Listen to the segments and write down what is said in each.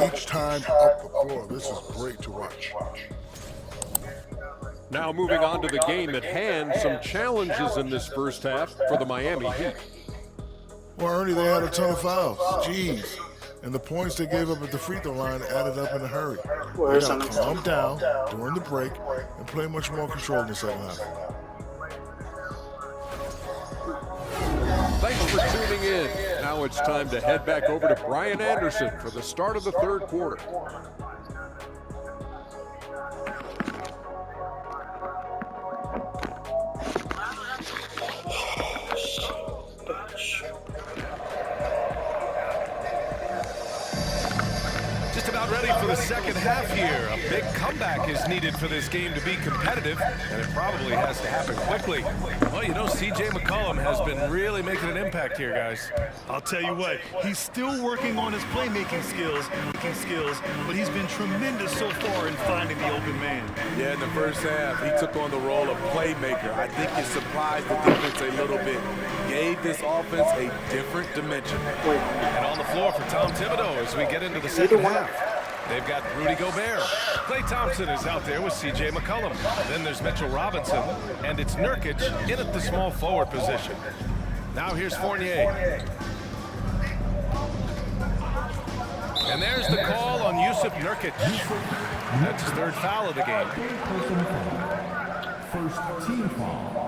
each time up the floor. This is great to watch. Now moving on to the game at hand, some challenges in this first half for the Miami Heat. Well, Ernie, they had a ton of fouls. Jeez. And the points they gave up at the free throw line added up in a hurry. They got to calm down during the break and play much more control in the second half. Thanks for tuning in. Now it's time to head back over to Brian Anderson for the start of the third quarter. Just about ready for the second half here. A big comeback is needed for this game to be competitive, and it probably has to happen quickly. Well, you know, C.J. McCollum has been really making an impact here, guys. I'll tell you what, he's still working on his playmaking skills, but he's been tremendous so far in finding the open man. Yeah, in the first half, he took on the role of playmaker. I think it surprised the defense a little bit. Gave this offense a different dimension. And on the floor for Tom Thibodeau as we get into the second half. They've got Rudy Gobert. Klay Thompson is out there with C.J. McCollum. Then there's Mitchell Robinson, and it's Nurkic in at the small forward position. Now here's Fournier. And there's the call on Yusuf Nurkic. That's his third foul of the game. First team foul.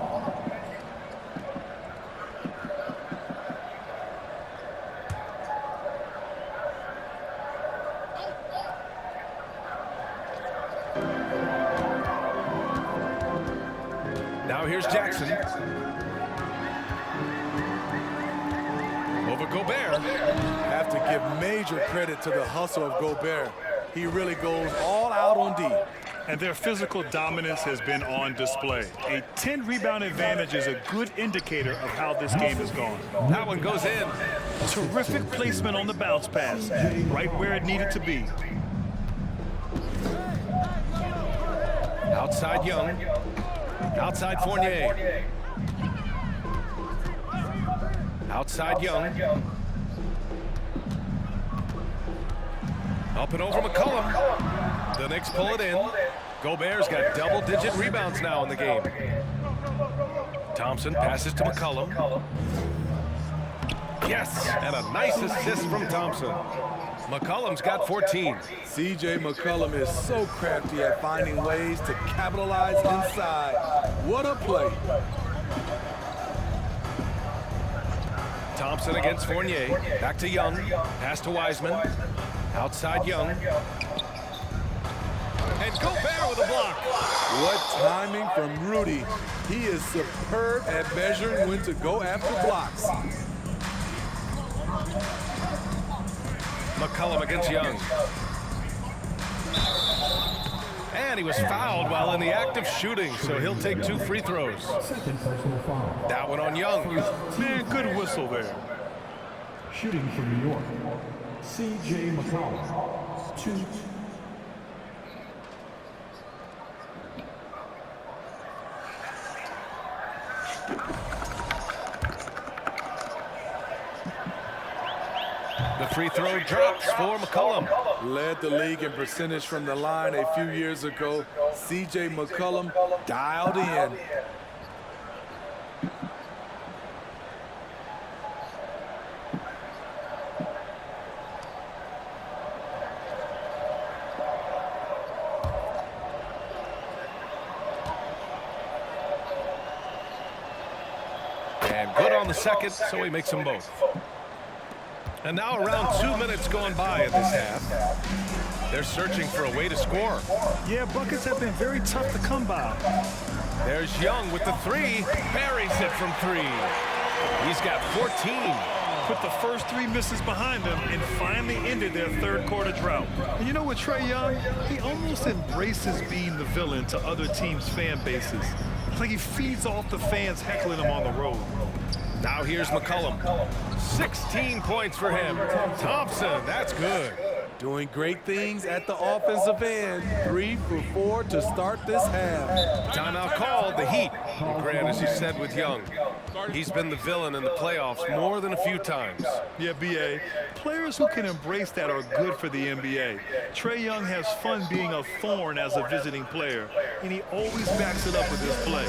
Now here's Jackson. Over Gobert. Have to give major credit to the hustle of Gobert. He really goes all out on D. And their physical dominance has been on display. A 10-rebound advantage is a good indicator of how this game has gone. That one goes in. Terrific placement on the bounce pass, right where it needed to be. Outside Young. Outside Fournier. Outside Young. Up and over McCollum. The Knicks pull it in. Gobert's got double-digit rebounds now in the game. Thompson passes to McCollum. Yes, and a nice assist from Thompson. McCollum's got 14. C.J. McCollum is so crafty at finding ways to capitalize inside. What a play. Thompson against Fournier. Back to Young. Pass to Wiseman. Outside Young. And Gobert with a block. What timing from Rudy. He is superb at measuring when to go after blocks. McCollum against Young. And he was fouled while in the act of shooting, so he'll take 2 free throws. That one on Young. Man, good whistle there. Shooting from New York, C.J. McCollum. 2. The free throw drops for McCollum. Led the league in percentage from the line a few years ago. C.J. McCollum dialed in. And good on the second, so he makes them both. And now around 2 minutes going by in this half. They're searching for a way to score. Yeah, buckets have been very tough to come by. There's Young with the 3. Buries it from 3. He's got 14. Put the first 3 misses behind him and finally ended their third quarter drought. And you know what, Trae Young? He almost embraces being the villain to other teams' fan bases. It's like he feeds off the fans heckling him on the road. Now here's McCollum. 16 points for him. Thompson, that's good. Doing great things at the offensive end. 3 for 4 to start this half. Timeout called, the Heat. And Grant, as you said with Young, he's been the villain in the playoffs more than a few times. Yeah, B.A., players who can embrace that are good for the NBA. Trae Young has fun being a thorn as a visiting player, and he always backs it up with his play.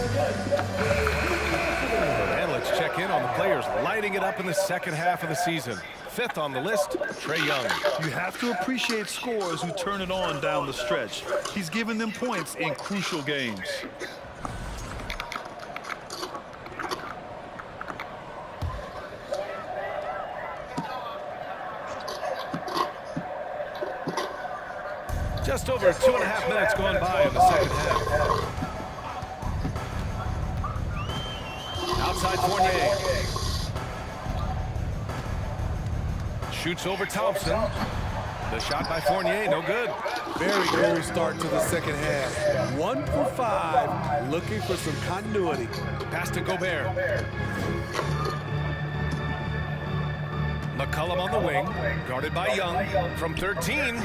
And let's check in on the players lighting it up in the second half of the season. 5th on the list, Trae Young. You have to appreciate scorers who turn it on down the stretch. He's given them points in crucial games. Just over 2.5 minutes gone by in the second half. Outside Fournier. Shoots over Thompson. The shot by Fournier, no good. Very cold start to the second half. 1 for 5, looking for some continuity. Pass to Gobert. McCollum on the wing, guarded by Young from 13.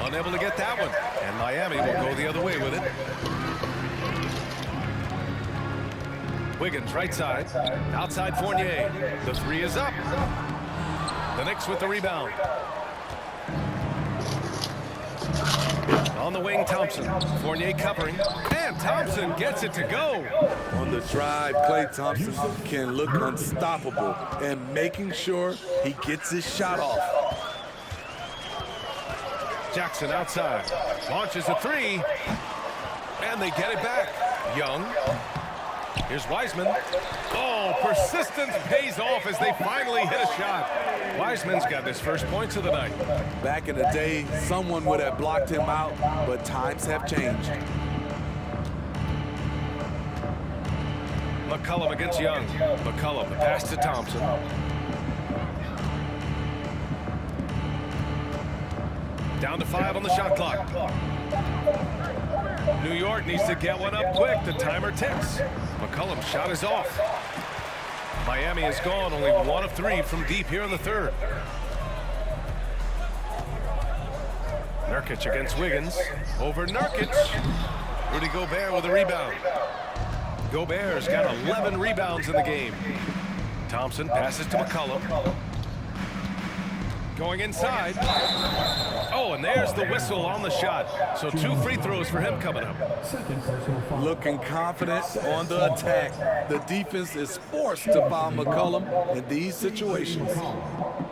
Unable to get that one. And Miami will go the other way with it. Wiggins right side. Outside Fournier. The 3 is up. The Knicks with the rebound. On the wing, Thompson. Fournier covering. And Thompson gets it to go. On the drive, Klay Thompson can look unstoppable and making sure he gets his shot off. Jackson outside. Launches a 3. And they get it back. Young. Here's Wiseman. Oh, persistence pays off as they finally hit a shot. Wiseman's got his first points of the night. Back in the day, someone would have blocked him out, but times have changed. McCollum against Young. McCollum, the pass to Thompson. Down to 5 on the shot clock. New York needs to get one up quick. The timer ticks. McCollum's shot is off. Miami is gone, only 1 of 3 from deep here in the third. Nurkic against Wiggins. Over Nurkic. Rudy Gobert with a rebound. Gobert's got 11 rebounds in the game. Thompson passes to McCollum. Going inside. Oh, and there's the whistle on the shot. So 2 free throws for him coming up. Looking confident on the attack. The defense is forced to foul McCollum in these situations.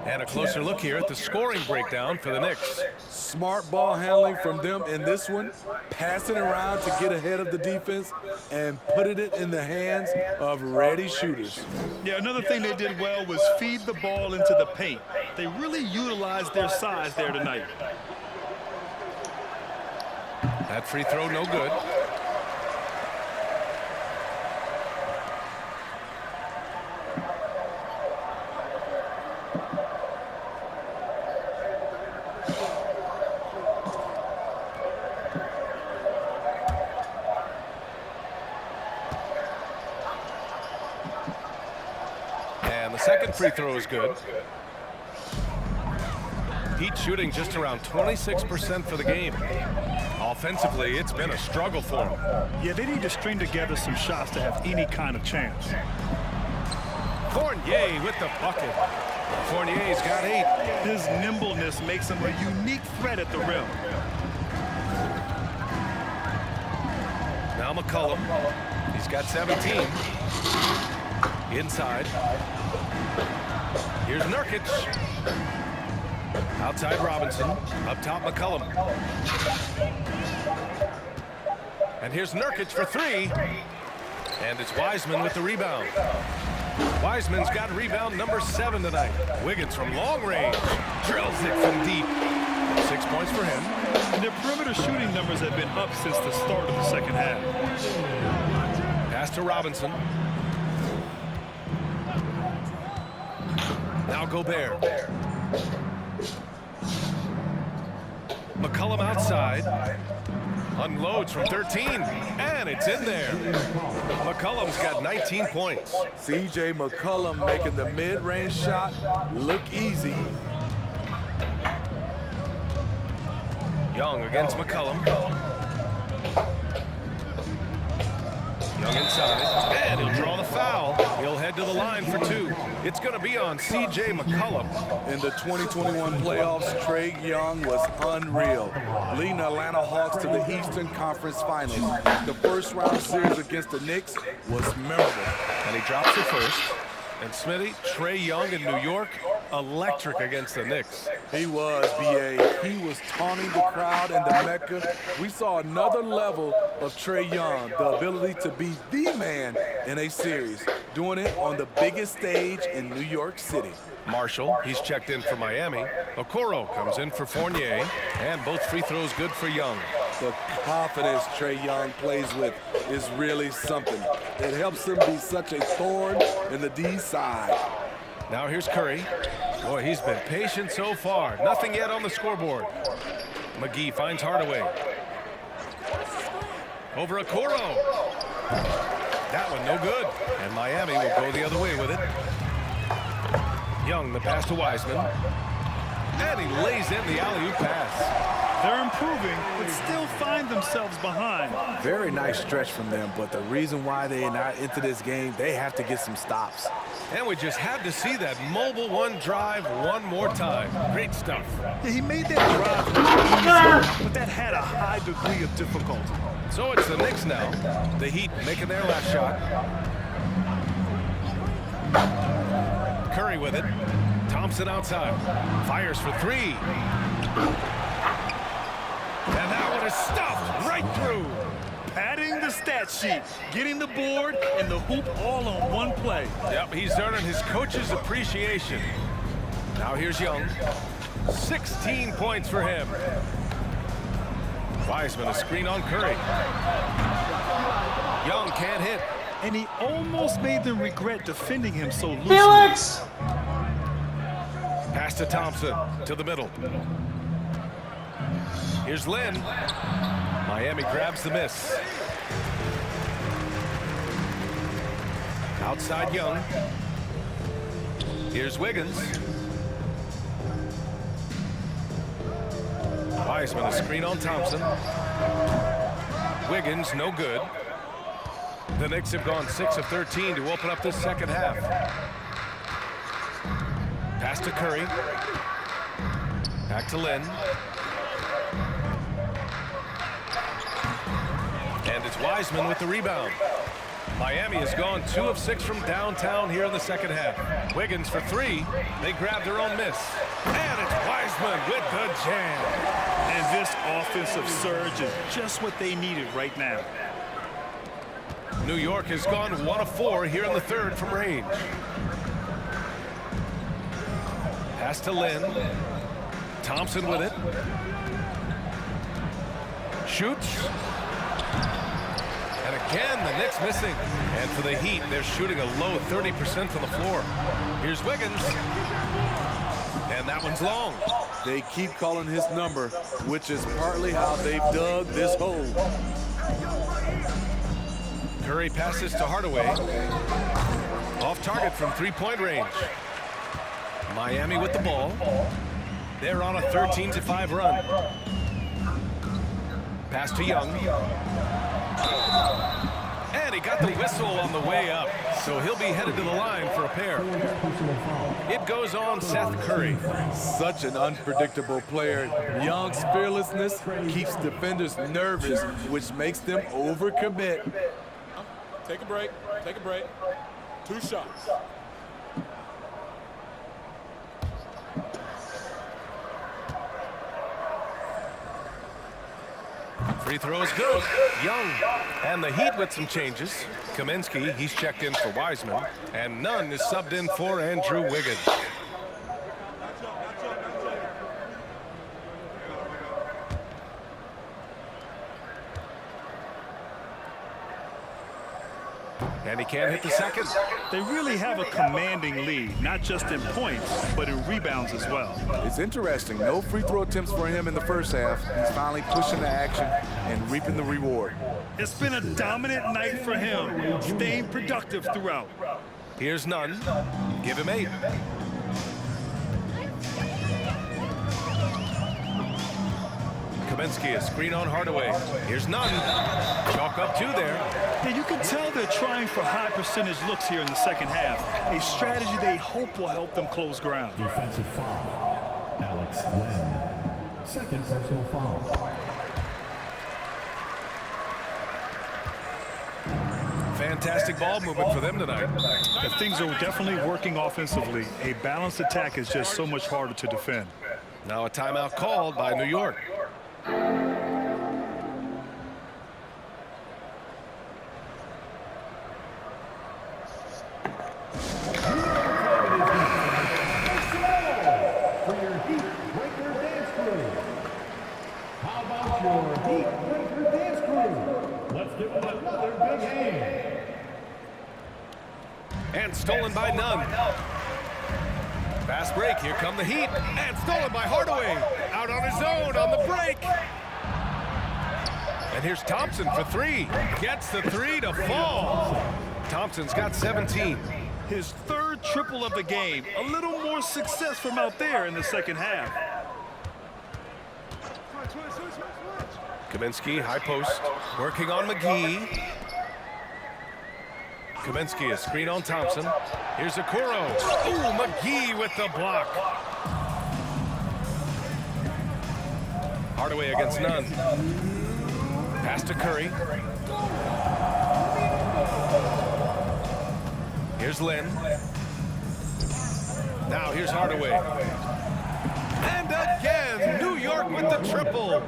And a closer look here at the scoring breakdown for the Knicks. Smart ball handling from them in this one. Passing around to get ahead of the defense and putting it in the hands of ready shooters. Yeah, another thing they did well was feed the ball into the paint. They really utilized their size there tonight. That free throw no good. And the second free throw is good. Heat shooting just around 26% for the game. Offensively, it's been a struggle for them. Yeah, they need to string together some shots to have any kind of chance. Fournier with the bucket. Fournier's got 8. His nimbleness makes him a unique threat at the rim. Now McCollum. He's got 17. Inside. Here's Nurkic. Outside Robinson. Up top McCollum. And here's Nurkic for 3. And it's Wiseman with the rebound. Wiseman's got rebound number 7 tonight. Wiggins from long range. Drills it from deep. 6 points for him. And their perimeter shooting numbers have been up since the start of the second half. Pass to Robinson. Now Gobert. McCollum outside. Unloads from 13. And it's in there. McCollum's got 19 points. C.J. McCollum making the mid-range shot look easy. Young against McCollum. Young inside, and he'll draw the foul. He'll head to the line for 2. It's going to be on C.J. McCollum. In the 2021 playoffs, Trae Young was unreal, leading the Atlanta Hawks to the Eastern Conference Finals. The first-round series against the Knicks was memorable. And he drops it first. And Smitty, Trae Young in New York, electric against the Knicks. He was, B.A. He was taunting the crowd in the Mecca. We saw another level of Trae Young, the ability to be the man in a series, doing it on the biggest stage in New York City. Marshall, he's checked in for Miami. Okoro comes in for Fournier, and both free throws good for Young. The confidence Trae Young plays with is really something. It helps him be such a thorn in the D side. Now here's Curry. Boy, he's been patient so far. Nothing yet on the scoreboard. McGee finds Hardaway. Over Okoro. That one no good. And Miami will go the other way with it. Young, the pass to Wiseman. And he lays in the alley-oop pass. They're improving, but still find themselves behind. Very nice stretch from them, but the reason why they are not into this game, they have to get some stops. And we just had to see that mobile one drive one more time. Great stuff. Yeah, he made that drive look easy, but that had a high degree of difficulty. So it's the Knicks now. The Heat making their last shot. Curry with it. Thompson outside. Fires for 3. And that one is stuffed right through. Padding the stat sheet, getting the board and the hoop all on one play. Yep, he's earning his coach's appreciation. Now here's Young. 16 points for him. Wiseman a screen on Curry. Young can't hit. And he almost made them regret defending him so loosely. Felix! Pass to Thompson, to the middle. Here's Lynn. Miami grabs the miss. Outside Young. Here's Wiggins. Wiseman a screen on Thompson. Wiggins no good. The Knicks have gone 6 of 13 to open up this second half. Pass to Curry. Back to Lynn. And it's Wiseman with the rebound. Miami has gone 2 of 6 from downtown here in the second half. Wiggins for 3. They grab their own miss. And it's Wiseman with the jam. And this offensive surge is just what they needed right now. New York has gone 1 of 4 here in the third from range. Pass to Lynn. Thompson with it. Shoots. And again, the Knicks missing. And for the Heat, they're shooting a low 30% from the floor. Here's Wiggins. And that one's long. They keep calling his number, which is partly how they've dug this hole. Curry passes to Hardaway. Off target from 3-point range. Miami with the ball. They're on a 13-5 run. Pass to Young. And he got the whistle on the way up. So he'll be headed to the line for a pair. It goes on Seth Curry. Such an unpredictable player. Young's fearlessness keeps defenders nervous, which makes them overcommit. Take a break. Take a break. 2 shots. Free throw is good. Young. And the Heat with some changes. Kaminsky, he's checked in for Wiseman. And Nunn is subbed in for Andrew Wiggins. And he can't hit the second. They really have a commanding lead, not just in points, but in rebounds as well. It's interesting. No free throw attempts for him in the first half. He's finally pushing the action and reaping the reward. It's been a dominant night for him, staying productive throughout. Here's Nunn. Give him 8. Kaminsky, a screen on Hardaway. Here's none. Chalk up 2 there. Yeah, you can tell they're trying for high percentage looks here in the second half. A strategy they hope will help them close ground. Defensive foul. Alex Len. Second personal foul. Fantastic ball movement for them tonight. Yeah, things are definitely working offensively. A balanced attack is just so much harder to defend. Now a timeout called by New York. How about your Heat Breaker Dance Crew? Let's give them another big hand. And stolen by none. Fast break. Here come the Heat. And stolen by Hardaway. Out on his own on the break. And here's Thompson for 3. Gets the 3 to fall. Thompson's got 17. His third triple of the game. A little more success from out there in the second half. Kaminsky, high post. Working on McGee. Kaminsky, a screen on Thompson. Here's Okoro. Ooh, McGee with the block. Hardaway against none. Pass to Curry. Here's Lynn. Now here's Hardaway. And again, New York with the triple.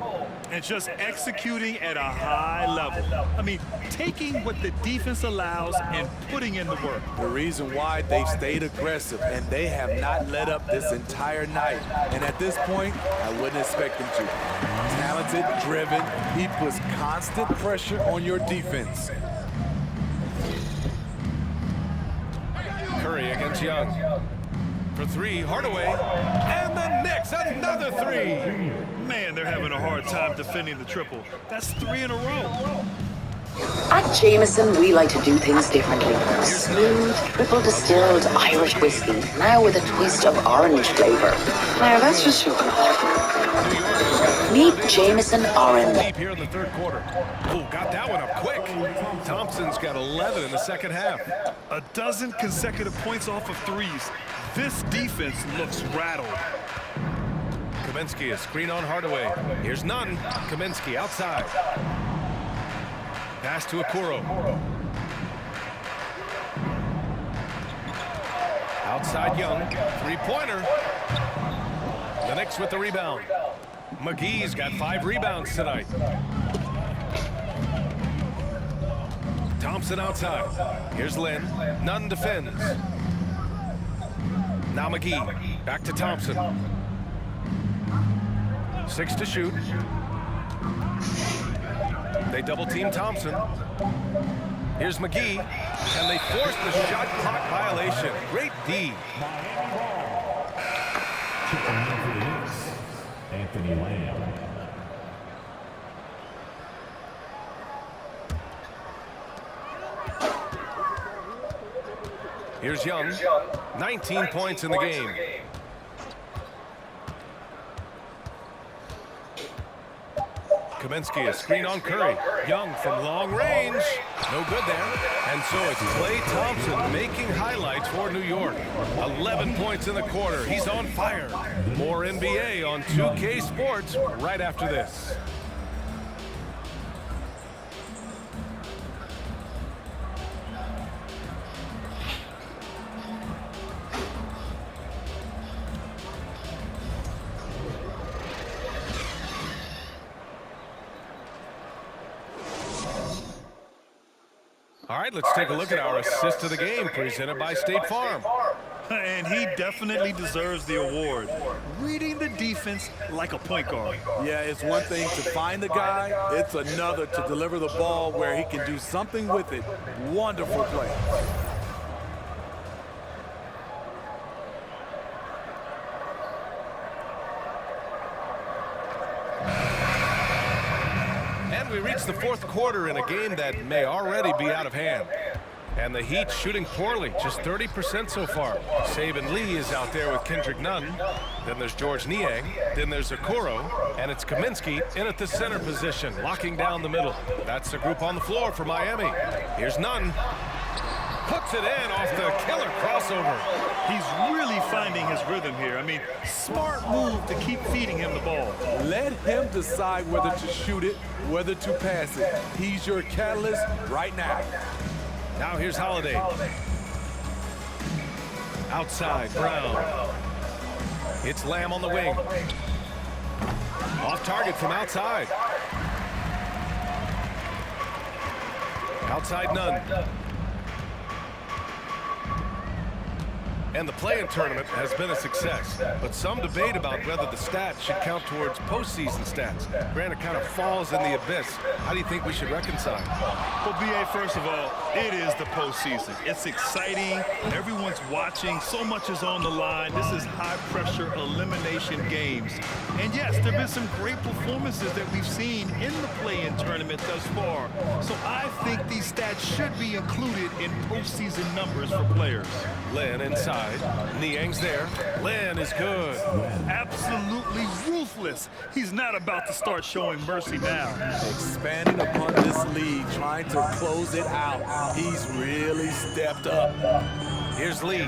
And just executing at a high level. I mean, taking what the defense allows and putting in the work. The reason why they've stayed aggressive and they have not let up this entire night. And at this point, I wouldn't expect them to. Talented, driven, he puts constant pressure on your defense. Curry against Young. For 3, Hardaway. And the Knicks, another 3. Man, they're having a hard time defending the triple. That's 3 in a row. At Jameson, we like to do things differently. Smooth, triple distilled Irish whiskey, now with a twist of orange flavor. Now that's just showing off. Meet Jameson Orange. Deep here in the third quarter. Oh, got that one up quick. Thompson's got 11 in the second half. A dozen consecutive points off of threes. This defense looks rattled. Kaminsky, a screen on Hardaway. Here's none. Kaminsky outside. Pass to Okoro. Outside Young. 3-pointer. The Knicks with the rebound. McGee's got 5 rebounds tonight. Thompson outside. Here's Lynn. Nunn defends. Now McGee. Back to Thompson. 6 to shoot. They double-team Thompson. Here's McGee. And they force the shot clock violation. Great D. Checking in for the Knicks, Anthony Lamb. Here's Young. 19 points in the game. Kaminsky, a screen on Curry. Young from long range. No good there. And so it's Klay Thompson making highlights for New York. 11 points in the quarter. He's on fire. More NBA on 2K Sports right after this. All right, let's take a look at our assist of the game presented by State Farm. And he definitely deserves the award. Reading the defense like a point guard. Yeah, it's one thing to find the guy. It's another to deliver the ball where he can do something with it. Wonderful play. And we reach the fourth quarter in a game that may already be out of hand. And the Heat shooting poorly, just 30% so far. Saban Lee is out there with Kendrick Nunn. Then there's George Niang. Then there's Okoro. And it's Kaminsky in at the center position, locking down the middle. That's the group on the floor for Miami. Here's Nunn. Puts it in off the killer crossover. He's really finding his rhythm here. I mean, smart move to keep feeding him the ball. Let him decide whether to shoot it, whether to pass it. He's your catalyst right now. Now here's Holiday. Outside, Brown. It's Lamb on the wing. Off target from outside. Outside Nunn. And the play-in tournament has been a success, but some debate about whether the stats should count towards postseason stats. Granted, kind of falls in the abyss. How do you think we should reconcile? Well, B.A., first of all, it is the postseason. It's exciting. Everyone's watching. So much is on the line. This is high-pressure elimination games. And yes, there have been some great performances that we've seen in the play-in tournament thus far. So I think these stats should be included in postseason numbers for players. Lin inside. Niang's there. Lin is good. Absolutely ruthless. He's not about to start showing mercy now. Expanding upon this lead, trying to close it out. He's really stepped up. Here's Lee.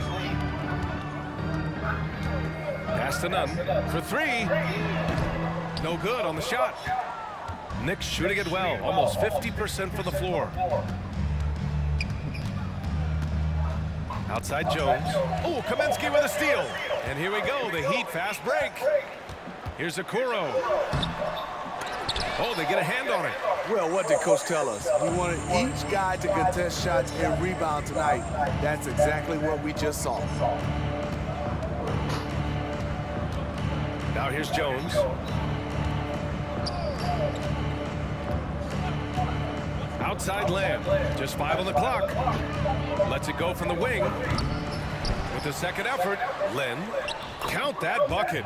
Pass to Nunn for three. No good on the shot. Knicks shooting it well, almost 50% from the floor. Outside Jones. Oh, Kaminsky with a steal. And here we go, the Heat fast break. Here's Okoro. Oh, they get a hand on it. Well, what did Coach tell us? We wanted each guy to contest shots and rebound tonight. That's exactly what we just saw. Now here's Jones. Outside Lamb. Just 5 on the clock. Lets it go from the wing. With the second effort, Lin. Count that bucket.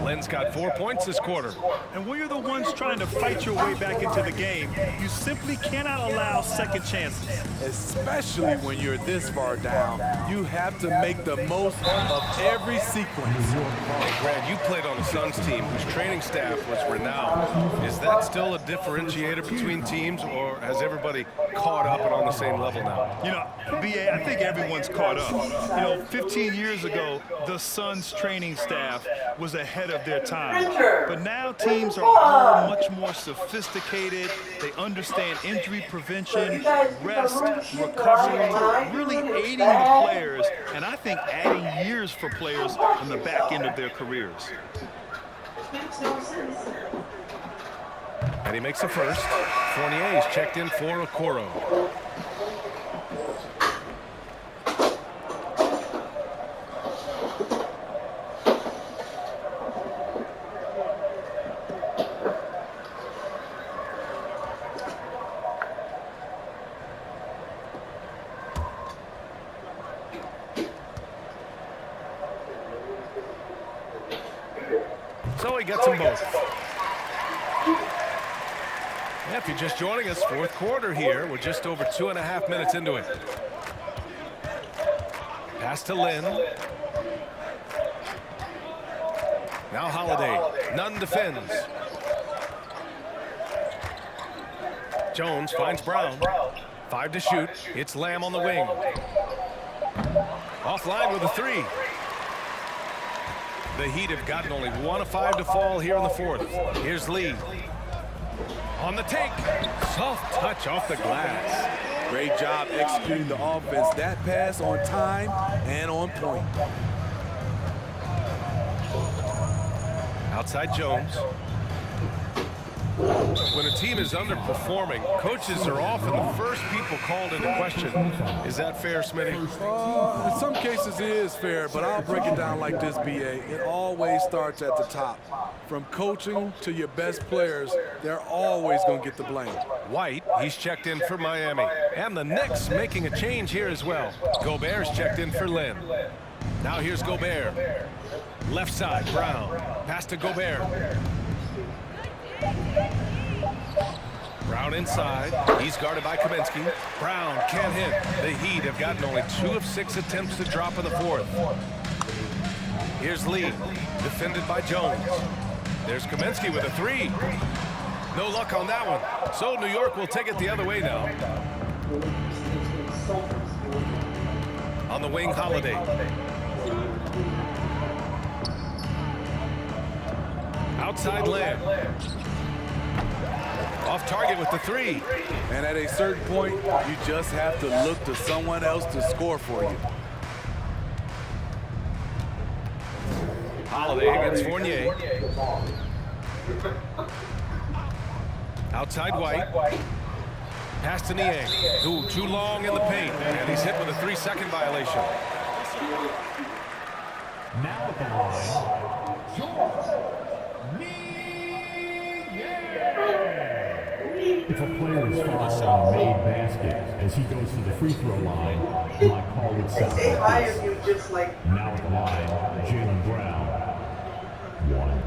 Lin's got 4 points this quarter. And when you're the ones trying to fight your way back into the game, you simply cannot allow second chances. Especially when you're this far down, you have to make the most of every sequence. Hey, Grant, you played on the Suns team, whose training staff was renowned. Is that still a differentiator between teams, or has everybody caught up and on the same level now? You know, B.A., I think everyone's caught up. You know, 15 years ago, the Suns training staff was ahead of their time. But now teams are all much more sophisticated. They understand injury prevention, rest, recovery, really aiding the players, and I think adding years for players on the back end of their careers. And he makes the first. Fournier is checked in for Okoro. So he gets them both. If you're just joining us, fourth quarter here. We're just over 2.5 minutes into it. Pass to Lin. Now Holiday. Nunn defends. Jones finds Brown. 5 to shoot. It's Lamb on the wing. Offline with a 3. The Heat have gotten only 1 of 5 to fall here in the fourth. Here's Lee. On the take. Soft touch off the glass. Great job executing the offense. That pass on time and on point. Outside Jones. When a team is underperforming, coaches are often the first people called into question. Is that fair, Smitty? In some cases it is fair, but I'll break it down like this, B.A. It always starts at the top. From coaching to your best players, they're always going to get the blame. White, he's checked in for Miami. And the Knicks making a change here as well. Gobert's checked in for Lin. Now here's Gobert. Left side, Brown. Pass to Gobert. Brown inside. He's guarded by Kaminsky. Brown can't hit. The Heat have gotten only 2 of 6 attempts to drop in the fourth. Here's Lee, defended by Jones. There's Kaminsky with a 3. No luck on that one. So New York will take it the other way now. On the wing, Holiday. Outside Lamb. Off target with the 3. And at a certain point, you just have to look to someone else to score for you. Holiday against Fournier. Outside White. Pass to Niang. Ooh, too long in the paint. And he's hit with a 3-second violation. Now at the line, George. If a player is fouled on a made basket as he goes to the free throw line, my call would sound like this. Now at the line, Jaylen Brown. 1.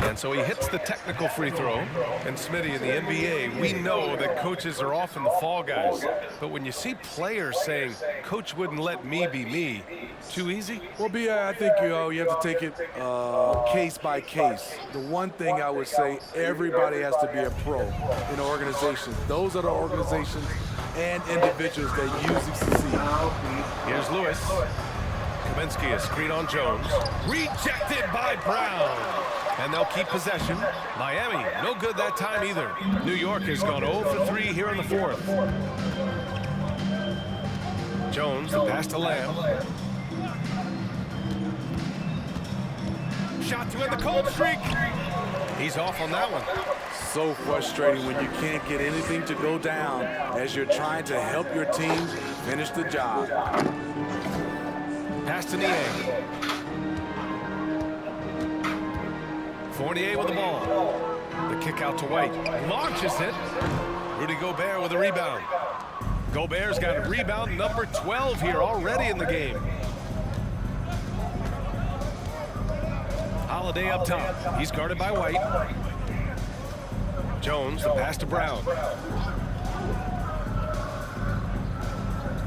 And so he hits the technical free throw. And Smitty, in the NBA, we know that coaches are often the fall guys. But when you see players saying, "Coach wouldn't let me be me," too easy? Well, I think you have to take it case by case. The one thing I would say, everybody has to be a pro in an organization. Those are the organizations and individuals that usually succeed. Here's Lewis. Kaminsky, a screen on Jones. Rejected by Brown. And they'll keep possession. Miami, no good that time either. New York has gone 0 for 3 here in the fourth. Jones, the pass to Lamb. Shot to end the cold streak. He's off on that one. So frustrating when you can't get anything to go down as you're trying to help your team finish the job. Pass to Niang. Fournier with the ball. The kick out to White. Launches it. Rudy Gobert with a rebound. Gobert's got rebound number 12 here already in the game. Holiday up top. He's guarded by White. Jones, the pass to Brown.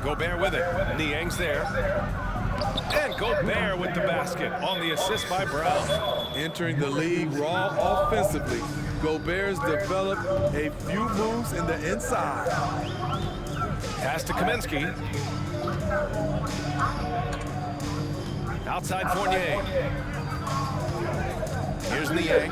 Gobert with it. Niang's there. And Gobert with the basket on the assist by Brown. Entering the league raw offensively, Gobert's developed a few moves in the inside. Pass to Kaminsky. Outside Fournier. Here's Niang.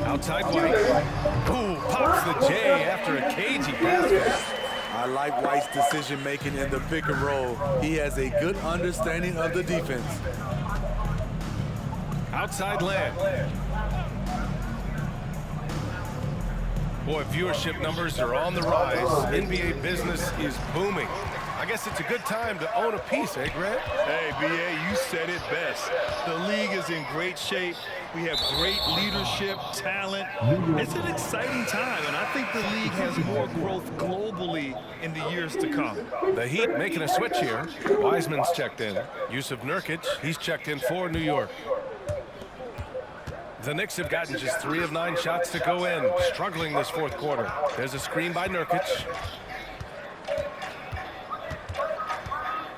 Outside White. Ooh, pops the J after a cagey basket. I like White's decision-making in the pick and roll. He has a good understanding of the defense. Outside Lamb. Boy, viewership numbers are on the rise. NBA business is booming. I guess it's a good time to own a piece, eh, Grant? Hey, B.A., you said it best. The league is in great shape. We have great leadership, talent. It's an exciting time, and I think the league has more growth globally in the years to come. The Heat making a switch here. Wiseman's checked in. Yusuf Nurkic, he's checked in for New York. The Knicks have gotten just 3 of 9 shots to go in, struggling this fourth quarter. There's a screen by Nurkic.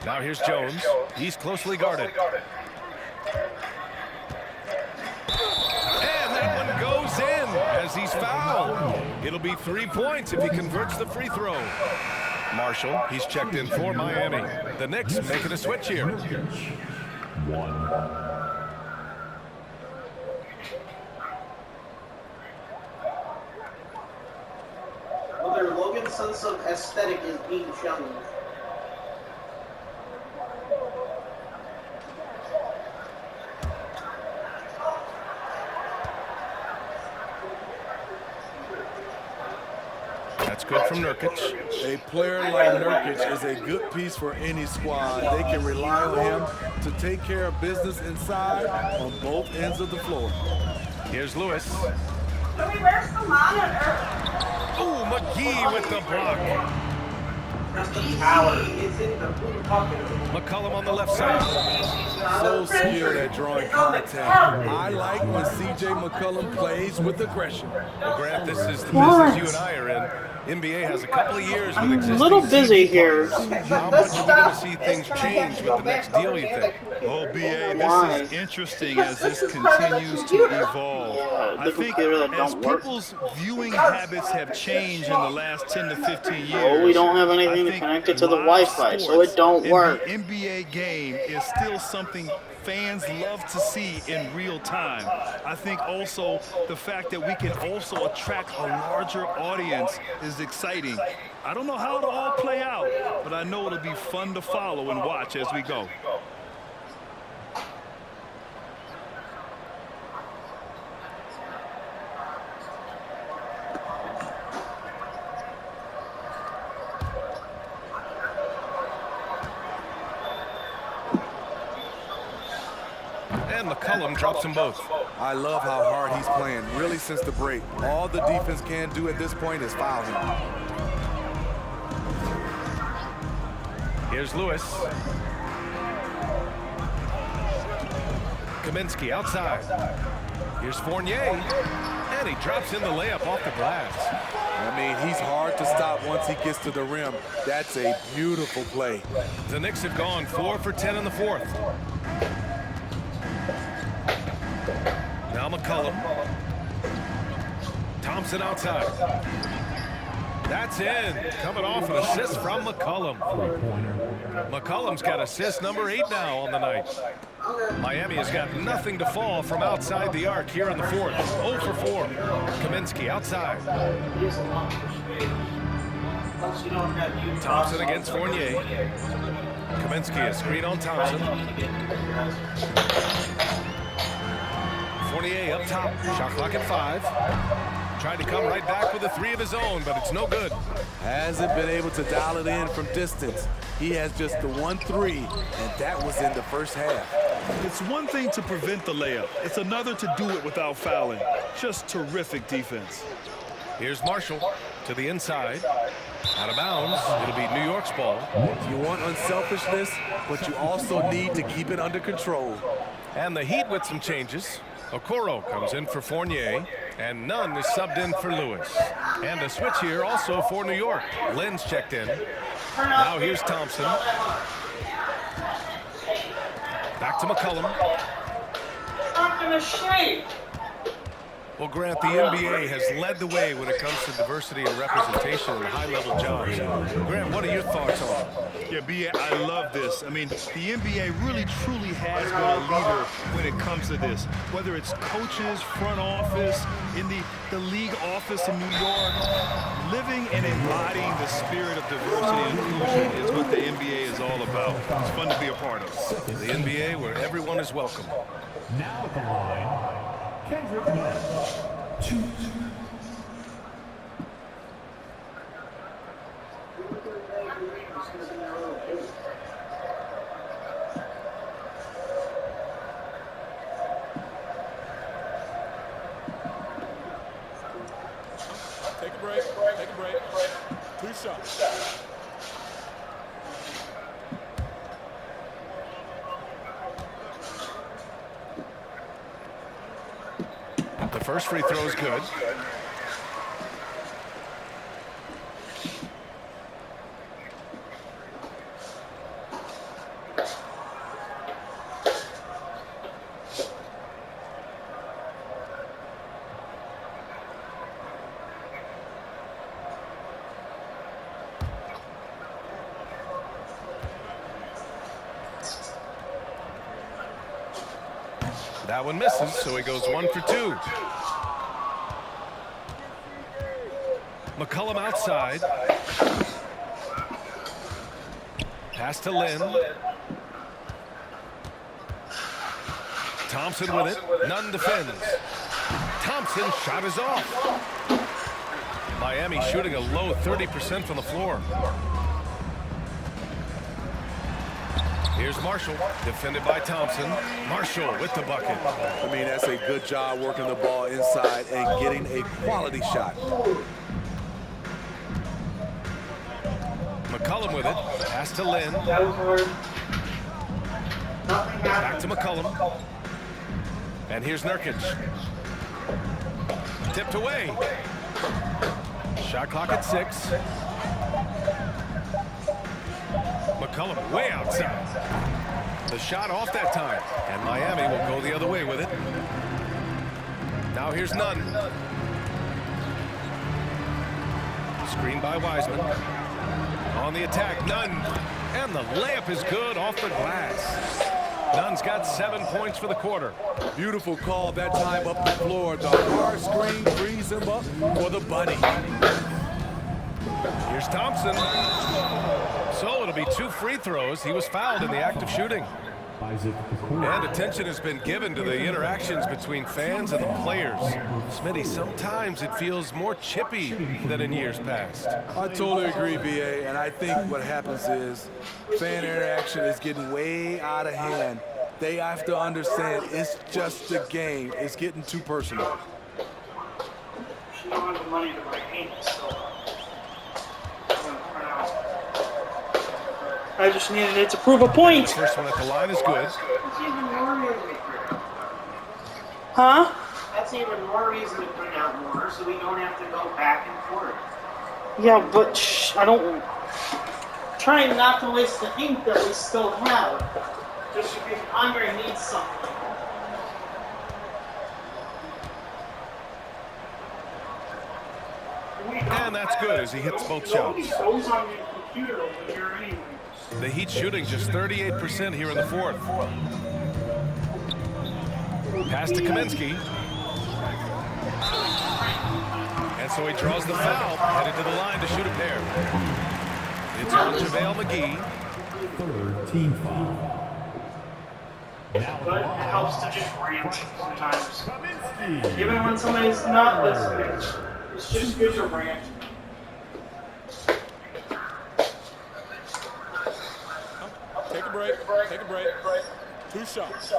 Now here's Jones. He's closely guarded. And that one goes in as he's fouled. It'll be 3 points if he converts the free throw. Marshall, he's checked in for Miami. The Knicks making a switch here. 1. Their Logan Sunset aesthetic is being challenged. That's good from Nurkic. A player like Nurkic is a good piece for any squad. They can rely on him to take care of business inside on both ends of the floor. Here's Lewis. Where's the monitor? Ooh, McGee with the block. That's the tower. It's in the blue bucket. McCollum on the left side. So so skilled at drawing contact. I like when C.J. McCollum plays with aggression. Well, Grant, this is the business you and I are in. NBA has a couple of years with existing a little busy TV here. partners. How much are we going to see things change with the next deal, you think? Oh, BA, this is interesting as this continues to evolve. I think as people's viewing habits have changed in the last 10 to 15 years. Oh, we don't have anything to connect it to the Wi-Fi, so it don't work. The NBA game is still something fans love to see in real time. I think also the fact that we can also attract a larger audience is exciting. I don't know how it'll all play out, but I know it'll be fun to follow and watch as we go. And McCollum drops them both. I love how hard he's playing, really since the break. All the defense can do at this point is foul him. Here's Lewis. Kaminsky outside. Here's Fournier. And he drops in the layup off the glass. I mean, he's hard to stop once he gets to the rim. That's a beautiful play. The Knicks have gone 4 for 10 in the fourth. Now McCollum. Thompson outside. That's in. Coming off an assist from McCollum. McCollum's got assist number 8 now on the night. Miami has got nothing to fall from outside the arc here in the fourth. 0 for 4. Kaminsky outside. Thompson against Fournier. Kaminsky, a screen on Thompson. Fournier up top, shot clock at 5. Tried to come right back with a 3 of his own, but it's no good. Hasn't been able to dial it in from distance. He has just the 1-3, and that was in the first half. It's one thing to prevent the layup. It's another to do it without fouling. Just terrific defense. Here's Marshall to the inside. Out of bounds. It'll be New York's ball. You want unselfishness, but you also need to keep it under control. And the Heat with some changes. Okoro comes in for Fournier, and Nunn is subbed in for Lewis. And a switch here also for New York. Lynn's checked in. Now here's Thompson. Back to McCollum. Well, Grant, the NBA has led the way when it comes to diversity and representation in high-level jobs. Grant, what are your thoughts on it? Yeah, B.A., I love this. I mean, the NBA really, truly has been a leader when it comes to this. Whether it's coaches, front office, in the league office in New York, living and embodying the spirit of diversity and inclusion is what the NBA is all about. It's fun to be a part of. The NBA where everyone is welcome. Now at the line, Kendrick Nunn. 2. Take a break. Take a break. 2 shots. The first free throw is good. That one misses, so he goes 1 for 2. McCollum outside. Pass to Lynn. Thompson with it. Nunn defends. Thompson shot is off. Miami shooting a low 30% from the floor. Here's Marshall, defended by Thompson. Marshall with the bucket. I mean, that's a good job working the ball inside and getting a quality shot. McCollum with it. Pass to Lynn. Back to McCollum. And here's Nurkic. Tipped away. Shot clock at 6. McCollum way outside. The shot off that time. And Miami will go the other way with it. Now here's Nunn. Screen by Wiseman. On the attack, Nunn. And the layup is good off the glass. Nunn's got 7 points for the quarter. Beautiful call that time up the floor. The hard screen frees him up for the bunny. Here's Thompson. So it'll be 2 free throws. He was fouled in the act of shooting. And attention has been given to the interactions between fans and the players. Smitty, sometimes it feels more chippy than in years past. I totally agree, BA, and I think what happens is fan interaction is getting way out of hand. They have to understand it's just a game. It's getting too personal. She don't have the money to buy paint, so I just needed it to prove a point. The first one at the line is good. That's even more reason. Huh? That's even more reason to print out more, so we don't have to go back and forth. Yeah, but I don't. Trying not to waste the ink that we still have. Just because Andre needs something. And that's good as he hits both shots. Goes on your computer over here anyway. The Heat shooting just 38% here in the fourth. Pass to Kaminsky. And so he draws the foul, headed to the line to shoot a pair. It's on JaVale McGee. Third team foul. But it helps to just rant sometimes. Even when somebody's not listening, it's just good to rant. Take a break. Take a break. 2 shots.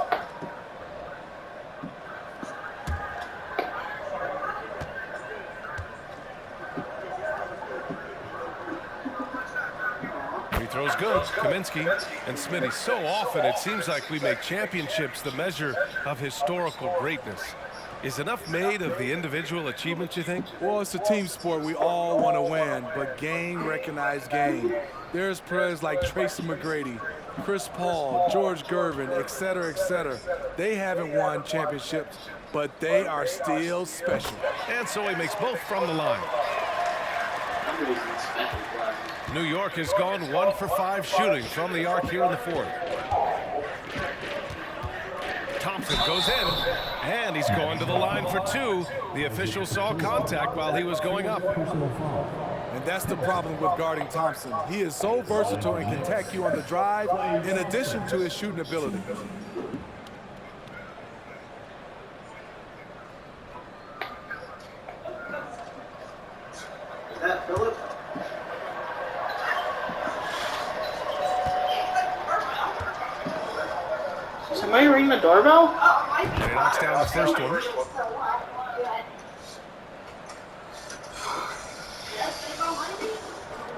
Free throw's good. Kaminsky and Smitty. So often it seems like we make championships the measure of historical greatness. Is enough made of the individual achievements, you think? Well, it's a team sport. We all want to win, but game recognized game. There's players like Tracy McGrady, Chris Paul, George Gervin, etc., etc. They haven't won championships, but they are still special. And so he makes both from the line. New York has gone 1 for 5 shooting from the arc here in the fourth. Thompson goes in, and he's going to the line for 2. The official saw contact while he was going up. And that's the problem with guarding Thompson. He is so versatile and can attack you on the drive in addition to his shooting ability. Is that Philip? Somebody ring the doorbell? And he knocks down the first one.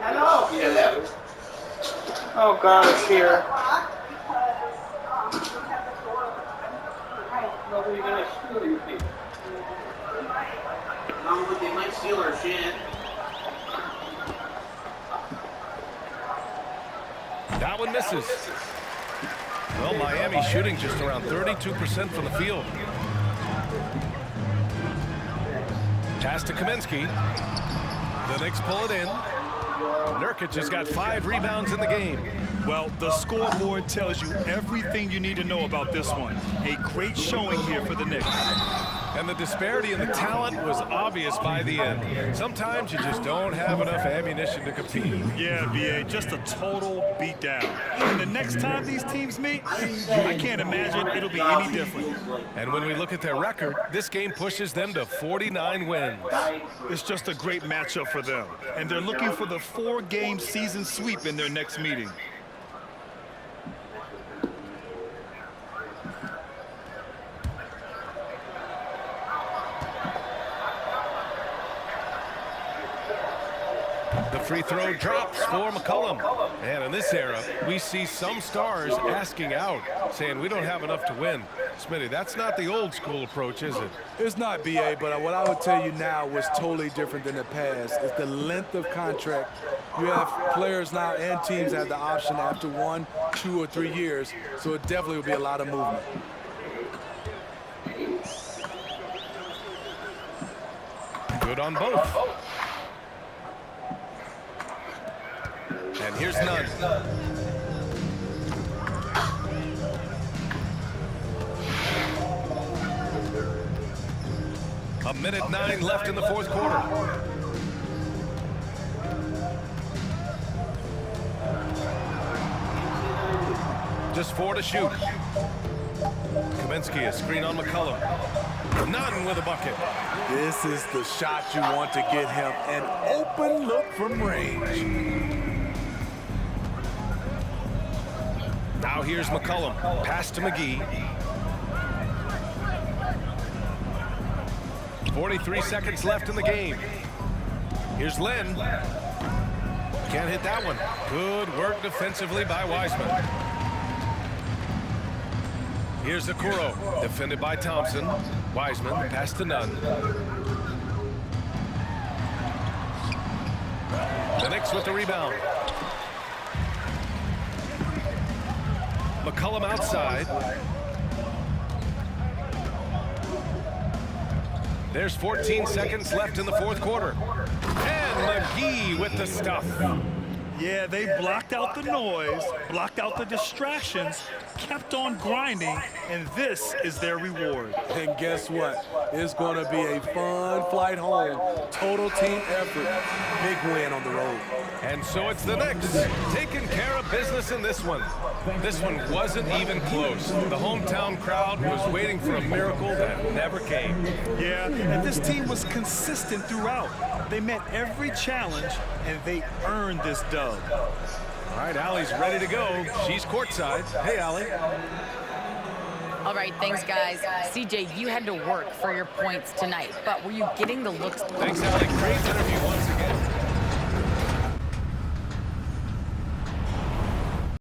Hello. Yeah. Oh God, it's here. Nobody gonna steal anything. No, but they might steal our shit. That one misses. Well, Miami shooting just around 32% from the field. Pass to Kaminsky. The Knicks pull it in. Nurkic has got 5 rebounds in the game. Well, the scoreboard tells you everything you need to know about this one. A great showing here for the Knicks. And the disparity in the talent was obvious by the end. Sometimes you just don't have enough ammunition to compete. Yeah, VA, just a total beatdown. And the next time these teams meet, I can't imagine it'll be any different. And when we look at their record, this game pushes them to 49 wins. It's just a great matchup for them. And they're looking for the 4-game season sweep in their next meeting. The free throw drops for McCollum. And in this era, we see some stars asking out, saying we don't have enough to win. Smitty, that's not the old school approach, is it? It's not, BA, but what I would tell you now was totally different than the past. It's the length of contract. You have players now and teams have the option after 1, 2, or 3 years, so it definitely will be a lot of movement. Good on both. And here's Nunn. A minute 9 left in the fourth quarter. Just 4 to shoot. Kaminsky, a screen on McCollum. Nunn with a bucket. This is the shot you want to get him. An open look from range. Now here's McCollum. Pass to McGee. 43 seconds left in the game. Here's Lynn. Can't hit that one. Good work defensively by Wiseman. Here's Okoro, defended by Thompson. Wiseman, pass to Nunn. The Knicks with the rebound. McCollum outside. There's 14 seconds left in the fourth quarter. And McGee with the stuff. Yeah, they blocked out the noise, blocked out the distractions, kept on grinding, and this is their reward. And guess what? It's going to be a fun flight home. Total team effort. Big win on the road. And so it's the Knicks taking care of business in this one. This one wasn't even close. The hometown crowd was waiting for a miracle that never came. Yeah, and this team was consistent throughout. They met every challenge, and they earned this dub. All right, Allie's ready to go. She's courtside. Hey, Allie. All right, thanks, guys. CJ, you had to work for your points tonight, but were you getting the looks? Thanks, Allie. Great interview.